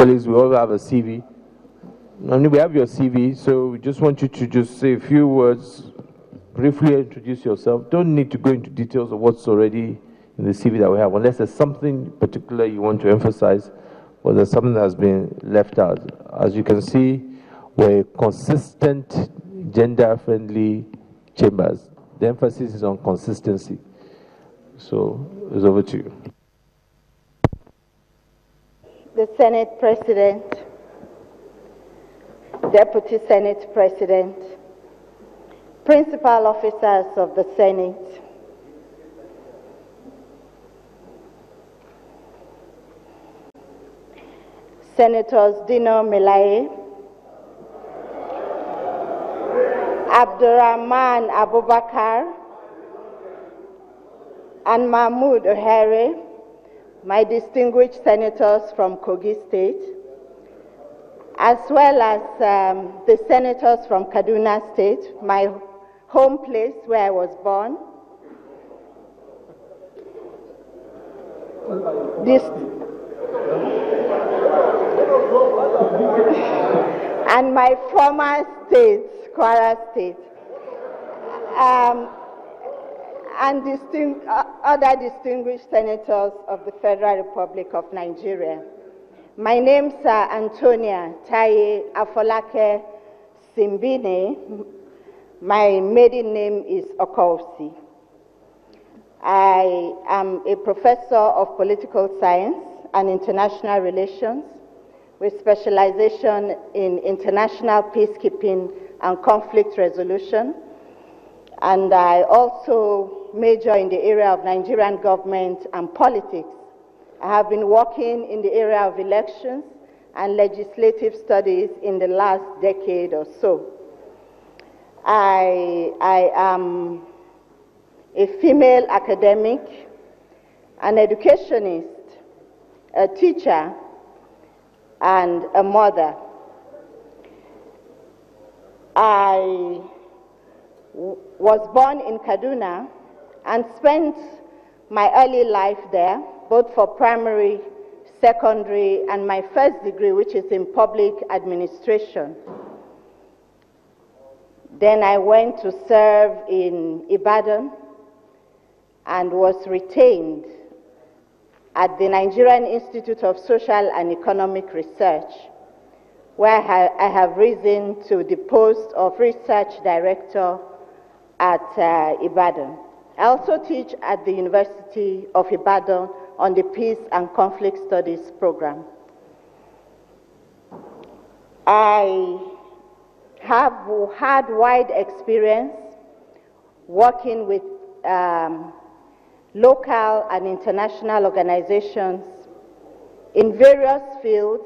colleagues, we all have a CV. We have your CV, so we just want you to just say a few words, briefly introduce yourself. Don't need to go into details of what's already in the CV that we have, unless there's something particular you want to emphasize, or there's something that has been left out. As you can see, we're consistent, gender-friendly chambers. The emphasis is on consistency. So it's over to you. The Senate President, Deputy Senate President, Principal Officers of the Senate, Senators Dino Melaye, Abdurrahman Abubakar, and Mahmoud Ohere, my distinguished senators from Kogi State, as well as the senators from Kaduna State, my home place where I was born. And my former state, Kwara State. And other distinguished senators of the Federal Republic of Nigeria. My name's Antonia Taye Afolake Simbine. My maiden name is Okoosi. I am a professor of political science and international relations with specialization in international peacekeeping and conflict resolution. And I also major in the area of Nigerian government and politics. I have been working in the area of elections and legislative studies in the last decade or so. I am a female academic, an educationist, a teacher, and a mother. I was born in Kaduna and spent my early life there, both for primary, secondary, and my first degree, which is in public administration. Then I went to serve in Ibadan and was retained at the Nigerian Institute of Social and Economic Research, where I have risen to the post of Research Director at Ibadan. I also teach at the University of Ibadan on the Peace and Conflict Studies program. I have had wide experience working with local and international organizations in various fields: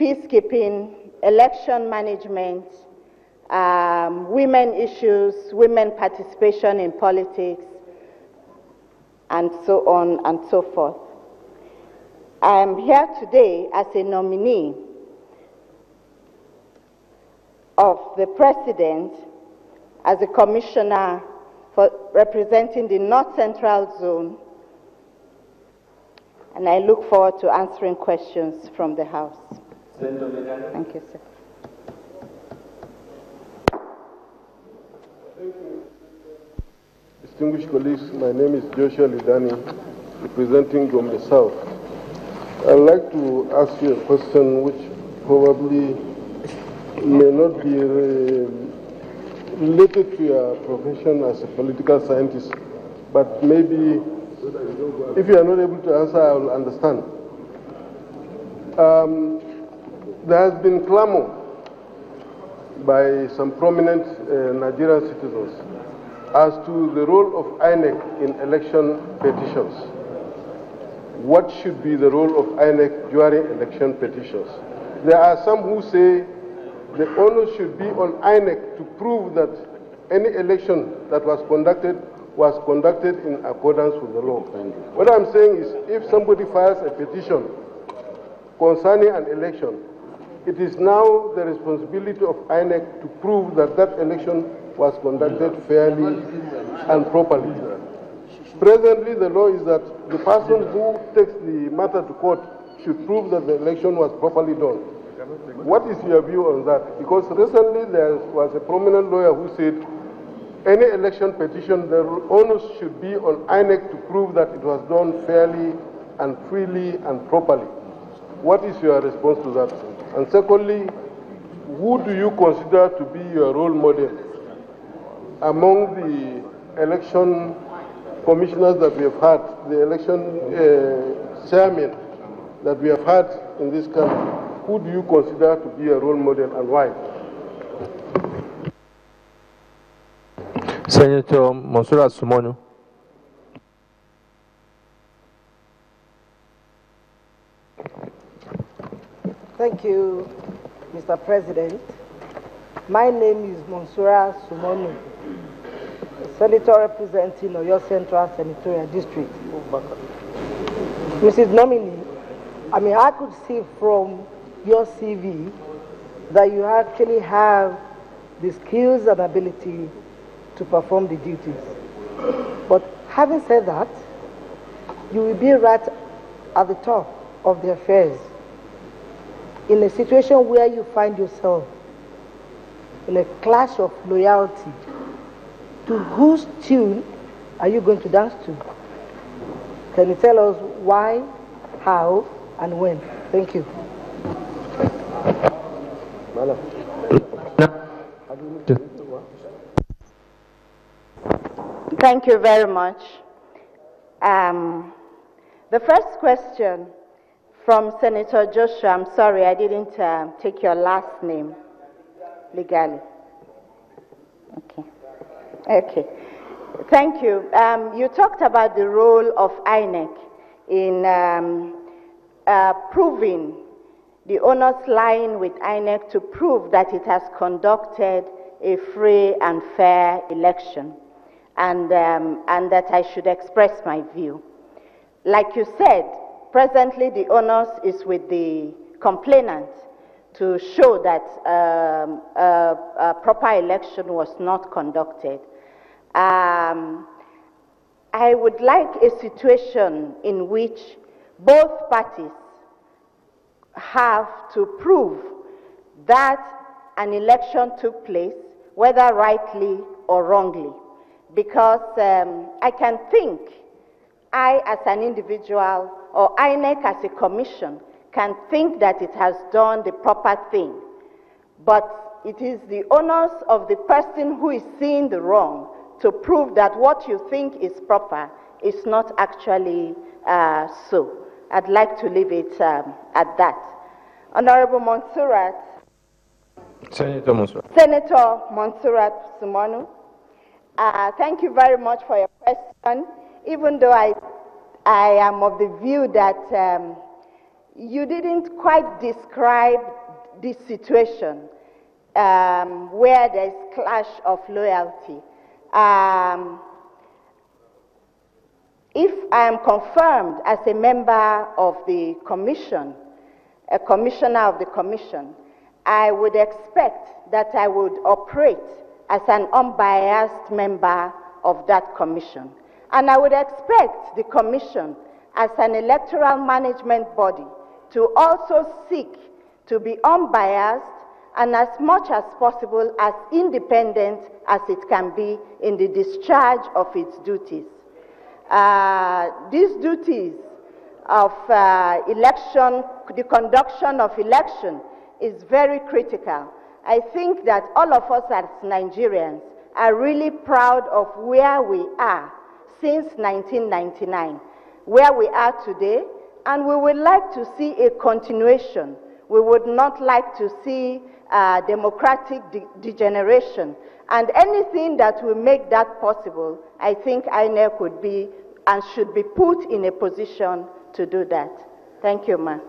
peacekeeping, election management, women issues, women participation in politics, and so on and so forth. I am here today as a nominee of the President as a commissioner for representing the North Central Zone, and I look forward to answering questions from the House. Thank you, sir. Thank you. Distinguished colleagues, my name is Joshua Lidani, representing Gombe South. I'd like to ask you a question which probably may not be related to your profession as a political scientist, but maybe if you are not able to answer, I will understand. There has been clamor by some prominent Nigerian citizens as to the role of INEC in election petitions. What should be the role of INEC during election petitions? There are some who say the onus should be on INEC to prove that any election that was conducted in accordance with the law. What I'm saying is, if somebody files a petition concerning an election, it is now the responsibility of INEC to prove that that election was conducted fairly and properly. Presently, the law is that the person who takes the matter to court should prove that the election was properly done. What is your view on that? Because recently there was a prominent lawyer who said any election petition, the onus should be on INEC to prove that it was done fairly and freely and properly. What is your response to that? And secondly, who do you consider to be your role model among the election commissioners that we have had, the election chairmen that we have had in this country? Who do you consider to be a role model and why? Senator Monsura Sumonu. Thank you, Mr. President. My name is Monsura Sumonu, Senator representing Oyo Central Senatorial District. Mrs. Nominee, I could see from your CV that you actually have the skills and ability to perform the duties. But having said that, you will be right at the top of the affairs in a situation where you find yourself in a clash of loyalty. To whose tune are you going to dance to? Can you tell us why, how, and when? Thank you. Thank you very much. The first question from Senator Joshua, I'm sorry I didn't take your last name legally. Okay. Thank you. You talked about the role of INEC in proving the onus lying with INEC to prove that it has conducted a free and fair election, and that I should express my view. Like you said, presently the onus is with the complainant to show that a proper election was not conducted. I would like a situation in which both parties have to prove that an election took place, whether rightly or wrongly. Because I can think, I as an individual or INEC as a commission can think that it has done the proper thing. But it is the onus of the person who is seeing the wrong to prove that what you think is proper is not actually so. I'd like to leave it at that. Honorable Monsurat. Senator Monsurat. Senator Monsurat Sumonu, thank you very much for your question. Even though I am of the view that you didn't quite describe this situation where there is clash of loyalty. If I am confirmed as a member of the commission, a commissioner of the commission, I would expect that I would operate as an unbiased member of that commission. And I would expect the commission as an electoral management body to also seek to be unbiased and as much as possible as independent as it can be in the discharge of its duties. These duties of election, the conduction of election is very critical. I think that all of us as Nigerians are really proud of where we are since 1999, where we are today, and we would like to see a continuation. We would not like to see democratic degeneration. And anything that will make that possible, I think INEC would be and should be put in a position to do that. Thank you, ma'am.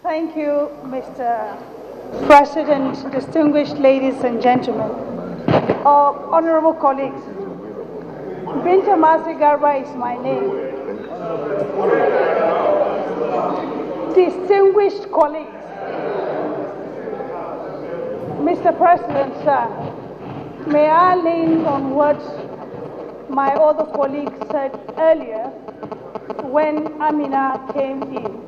Thank you, Mr. President, distinguished ladies and gentlemen, honorable colleagues. Binta Masi Garba is my name. Distinguished colleagues, Mr. President, sir, may I lean on what my other colleague said earlier, when Amina came in,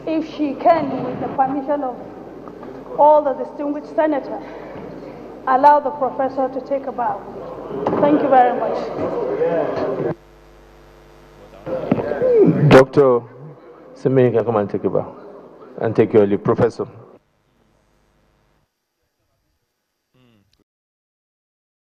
if she can, with the permission of all the distinguished senators, allow the professor to take a bow. Thank you very much. Dr. Semeni can come and take a bow and take your leave. Professor.